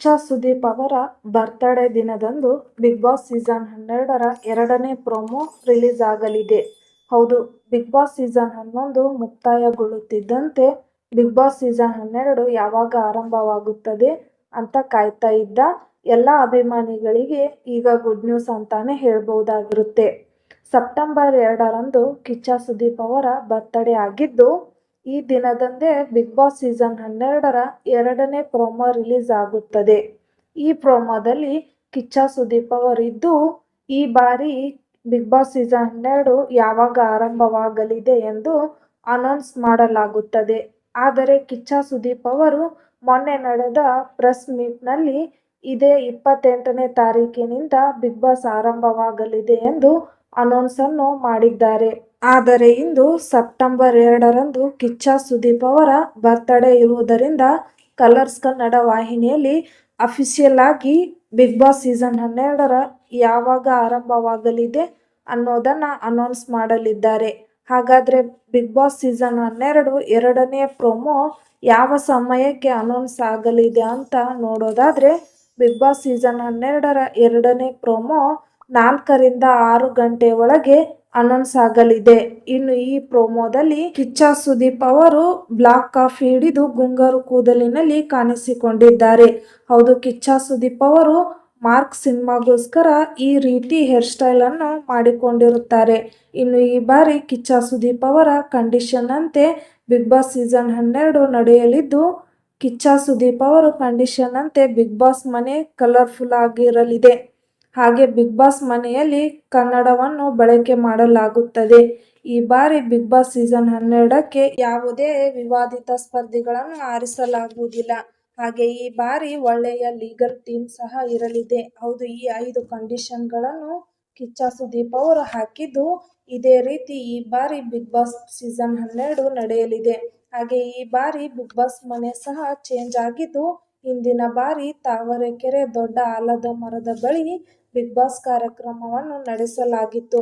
ಕಿಚ್ಚ ಸುದೀಪ್ ಅವರ ಬರ್ತ್ಡೇ ದಿನದಂದು big Boss season 12ರ 2ನೇ ಪ್ರೊಮೋ ರಿಲೀಸ್ ಆಗಲಿದೆ. ಹೌದು, ಬಿಗ್ ಬಾಸ್ ಸೀಸನ್ 11 ಮುಕ್ತಾಯಗೊಳ್ಳುತ್ತಿದ್ದಂತೆ ಬಿಗ್ ಬಾಸ್ ಸೀಸನ್ 12 ಯಾವಾಗ ಆರಂಭವಾಗುತ್ತದೆ ಅಂತ ಕಾಯ್ತಾ ಇದ್ದ ಎಲ್ಲ ಅಭಿಮಾನಿಗಳಿಗೆ ಈಗ ಗುಡ್ ನ್ಯೂಸ್ ಅಂತಾನೆ ಹೇಳ್ಬಹುದಾಗಿರುತ್ತೆ. ಸೆಪ್ಟೆಂಬರ್ 2ರಂದು ಕಿಚ್ಚ ಸುದೀಪ್ ಅವರ ಬರ್ತ್ಡೇ ಆಗಿದ್ದು, ಈ ದಿನದಂದೇ ಬಿಗ್ ಬಾಸ್ ಸೀಸನ್ 12ರ 2ನೇ ಪ್ರೊಮೋ ರಿಲೀಸ್ ಆಗುತ್ತದೆ. ಈ ಪ್ರೊಮೋದಲ್ಲಿ ಕಿಚ್ಚ ಸುದೀಪ್ ಅವರಿದ್ದು, ಈ ಬಾರಿ ಬಿಗ್ ಬಾಸ್ ಸೀಸನ್ 12 ಯಾವಾಗ ಆರಂಭವಾಗಲಿದೆ ಎಂದು ಅನೌನ್ಸ್ ಮಾಡಲಾಗುತ್ತದೆ. ಆದರೆ ಕಿಚ್ಚ ಸುದೀಪ್ ಅವರು ಮೊನ್ನೆ ನಡೆದ ಪ್ರೆಸ್ ಮೀಟ್ನಲ್ಲಿ ಇದೇ 28ನೇ ತಾರೀಕಿನಿಂದ ಬಿಗ್ ಬಾಸ್ ಆರಂಭವಾಗಲಿದೆ ಎಂದು ಅನೌನ್ಸ್ ಅನ್ನು ಮಾಡಿದ್ದಾರೆ. ಆದರೆ ಇಂದು ಸೆಪ್ಟೆಂಬರ್ 2ರಂದು ಕಿಚ್ಚ ಸುದೀಪ್ ಅವರ ಬರ್ತ್ಡೇ ಇರುವುದರಿಂದ ಕಲರ್ಸ್ ಕನ್ನಡ ವಾಹಿನಿಯಲ್ಲಿ ಅಫಿಷಿಯಲ್ ಆಗಿ ಬಿಗ್ ಬಾಸ್ ಸೀಸನ್ 12ರ ಯಾವಾಗ ಆರಂಭವಾಗಲಿದೆ ಅನ್ನೋದನ್ನ ಅನೌನ್ಸ್ ಮಾಡಲಿದ್ದಾರೆ. ಹಾಗಾದ್ರೆ ಬಿಗ್ ಬಾಸ್ ಸೀಸನ್ 12 2ನೇ ಪ್ರೊಮೋ ಯಾವ ಸಮಯಕ್ಕೆ ಅನೌನ್ಸ್ ಆಗಲಿದೆ ಅಂತ ನೋಡೋದಾದ್ರೆ, ಬಿಗ್ ಬಾಸ್ ಸೀಸನ್ 12ರ 2ನೇ ಪ್ರೊಮೋ 4ರಿಂದ 6 ಗಂಟೆ ಒಳಗೆ ಅನೌನ್ಸ್ ಆಗಲಿದೆ. ಇನ್ನು ಈ ಪ್ರೊಮೋದಲ್ಲಿ ಕಿಚ್ಚ ಸುದೀಪ್ ಅವರು ಬ್ಲಾಕ್ ಕಾಫಿ ಹಿಡಿದು ಗುಂಗರು ಕೂದಲಿನಲ್ಲಿ ಕಾಣಿಸಿಕೊಂಡಿದ್ದಾರೆ. ಹೌದು, ಕಿಚ್ಚ ಸುದೀಪ್ ಅವರು ಮಾರ್ಕ್ ಸಿನಿಮಾಗೋಸ್ಕರ ಈ ರೀತಿ ಹೇರ್ ಸ್ಟೈಲ್ ಅನ್ನು ಮಾಡಿಕೊಂಡಿರುತ್ತಾರೆ. ಇನ್ನು ಈ ಬಾರಿ ಕಿಚ್ಚ ಸುದೀಪ್ ಅವರ ಕಂಡೀಷನ್ ಅಂತೆ ಬಿಗ್ ಬಾಸ್ ಸೀಸನ್ 12 ನಡೆಯಲಿದ್ದು, ಕಿಚ್ಚ ಸುದೀಪ್ ಅವರ ಕಂಡೀಷನ್ ಅಂತೆ ಬಿಗ್ ಬಾಸ್ ಮನೆ ಕಲರ್ಫುಲ್ ಆಗಿರಲಿದೆ. ಹಾಗೆ ಬಿಗ್ ಬಾಸ್ ಮನೆಯಲ್ಲಿ ಕನ್ನಡವನ್ನು ಬಳಕೆ ಮಾಡಲಾಗುತ್ತದೆ. ಈ ಬಾರಿ ಬಿಗ್ ಬಾಸ್ ಸೀಸನ್ 12ಕ್ಕೆ ಯಾವುದೇ ವಿವಾದಿತ ಸ್ಪರ್ಧಿಗಳನ್ನು ಆರಿಸಲಾಗುವುದಿಲ್ಲ. ಹಾಗೆ ಈ ಬಾರಿ ಒಳ್ಳೆಯ ಲೀಗಲ್ ಟೀಮ್ ಸಹ ಇರಲಿದೆ. ಹೌದು, ಈ 5 ಕಂಡೀಷನ್ಗಳನ್ನು ಕಿಚ್ಚ ಸುದೀಪ್ ಅವರು ಹಾಕಿದ್ದು, ಇದೇ ರೀತಿ ಈ ಬಾರಿ ಬಿಗ್ ಬಾಸ್ ಸೀಸನ್ 12 ನಡೆಯಲಿದೆ. ಹಾಗೆ ಈ ಬಾರಿ ಬಿಗ್ ಬಾಸ್ ಮನೆ ಸಹ ಚೇಂಜ್ ಆಗಿದ್ದು, ಹಿಂದಿನ ಬಾರಿ ತಾವರೆಕೆರೆ ದೊಡ್ಡ ಆಲದ ಮರದ ಬಳಿ ಬಿಗ್ ಬಾಸ್ ಕಾರ್ಯಕ್ರಮವನ್ನು ನಡೆಸಲಾಗಿತ್ತು.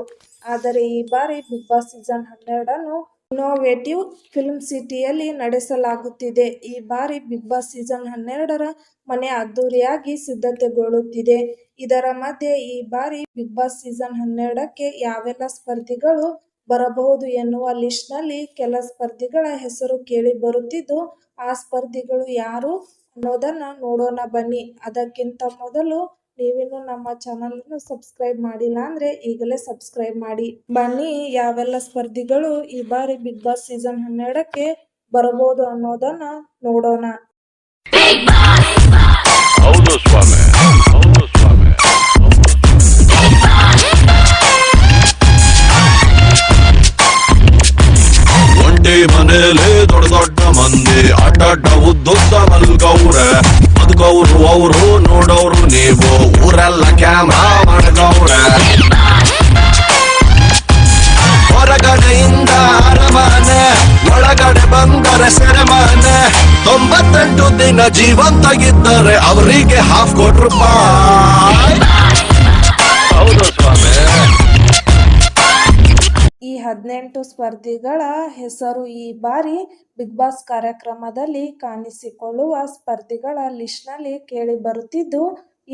ಆದರೆ ಈ ಬಾರಿ ಬಿಗ್ ಬಾಸ್ ಸೀಸನ್ 12ನ್ನು ಇನ್ನೋವೇಟಿವ್ ಫಿಲ್ಮ್ ಸಿಟಿಯಲ್ಲಿ ನಡೆಸಲಾಗುತ್ತಿದೆ. ಈ ಬಾರಿ ಬಿಗ್ ಬಾಸ್ ಸೀಸನ್ 12ರ ಮನೆ ಅದ್ದೂರಿಯಾಗಿ ಸಿದ್ಧತೆಗೊಳ್ಳುತ್ತಿದೆ. ಇದರ ಮಧ್ಯೆ ಈ ಬಾರಿ ಬಿಗ್ ಬಾಸ್ ಸೀಸನ್ 12ಕ್ಕೆ ಯಾವೆಲ್ಲ ಸ್ಪರ್ಧಿಗಳು ಬರಬಹುದು ಎನ್ನುವ ಲಿಸ್ಟ್ನಲ್ಲಿ ಕೆಲ ಸ್ಪರ್ಧಿಗಳ ಹೆಸರು ಕೇಳಿ ಬರುತ್ತಿದ್ದು, ಆ ಸ್ಪರ್ಧಿಗಳು ಯಾರು ಅನ್ನೋದನ್ನ ನೋಡೋಣ ಬನ್ನಿ. ಅದಕ್ಕಿಂತ ಮೊದಲು ನೀವಿನ್ನು ನಮ್ಮ ಚಾನಲ್ ಅನ್ನು ಸಬ್ಸ್ಕ್ರೈಬ್ ಮಾಡಿಲ್ಲ ಅಂದ್ರೆ ಈಗಲೇ ಸಬ್ಸ್ಕ್ರೈಬ್ ಮಾಡಿ. ಬನ್ನಿ, ಯಾವೆಲ್ಲ ಸ್ಪರ್ಧಿಗಳು ಈ ಬಾರಿ ಬಿಗ್ ಬಾಸ್ ಸೀಸನ್ 12ಕ್ಕೆ ಬರಬಹುದು ಅನ್ನೋದನ್ನ ನೋಡೋಣ. ಹೌದು ಸ್ವಾಮಿ, ಹೌದು ಸ್ವಾಮಿ. ಒಂಟಿ ಮನೇಲಿ ದೊಡ್ಡ ದೊಡ್ಡ ಮಂದಿ ಅಡ್ಡ ಉದ್ದುದ್ದ ಮಲ್ಗವ್ರೆ. ಬದುಕವ್ರು ಅವರು, ನೋಡೋರು ನೀವು, ಊರೆಲ್ಲ ಕ್ಯಾಮ್ರಾ ಮಾಡ್ಗವ್ರೆ. ಹೊರಗಡೆಯಿಂದ ಅರಮನೆ, ಒಳಗಡೆ ಬಂದರೆ ಸೆರೆಮನೆ. 98 ದಿನ ಜೀವಂತಾಗಿದ್ದರೆ ಅವರಿಗೆ ₹1,000,000. ಹೌದು ಸ್ವಾಮಿ. ಈ 18 ಸ್ಪರ್ಧಿಗಳ ಹೆಸರು ಈ ಬಾರಿ ಬಿಗ್ ಬಾಸ್ ಕಾರ್ಯಕ್ರಮದಲ್ಲಿ ಕಾಣಿಸಿಕೊಳ್ಳುವ ಸ್ಪರ್ಧಿಗಳ ಲಿಸ್ಟ್ನಲ್ಲಿ ಕೇಳಿ ಬರುತ್ತಿದ್ದು,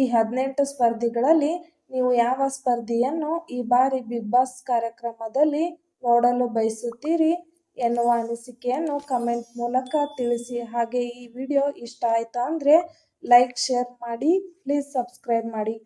ಈ 18 ಸ್ಪರ್ಧಿಗಳಲ್ಲಿ ನೀವು ಯಾವ ಸ್ಪರ್ಧಿಯನ್ನು ಈ ಬಾರಿ ಬಿಗ್ ಬಾಸ್ ಕಾರ್ಯಕ್ರಮದಲ್ಲಿ ನೋಡಲು ಬಯಸುತ್ತೀರಿ ಎನ್ನುವ ಅನಿಸಿಕೆಯನ್ನು ಕಮೆಂಟ್ ಮೂಲಕ ತಿಳಿಸಿ. ಹಾಗೆ ಈ ವಿಡಿಯೋ ಇಷ್ಟ ಆಯ್ತಾ ಅಂದ್ರೆ ಲೈಕ್, ಶೇರ್ ಮಾಡಿ. ಪ್ಲೀಸ್ ಸಬ್ಸ್ಕ್ರೈಬ್ ಮಾಡಿ.